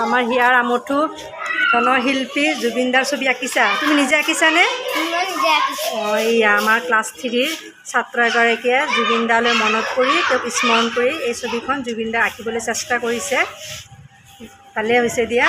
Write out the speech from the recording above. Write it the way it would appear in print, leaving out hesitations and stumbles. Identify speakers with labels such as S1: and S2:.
S1: আমাৰ হিয়াৰ আমঠু জনশিল্পী জুবিনদাৰ ছবি আঁকিছা? তুমি নিজে আঁকিছানে? এয়া আমাৰ ক্লাছ 3ৰ ছাত্ৰ এগৰাকীয়ে জুবিনদালৈ মনত কৰি তেওঁক স্মৰণ কৰি এই ছবিখন জুবিনদাক আঁকিবলৈ চেষ্টা কৰিছে। ভালেই হৈছে দিয়া।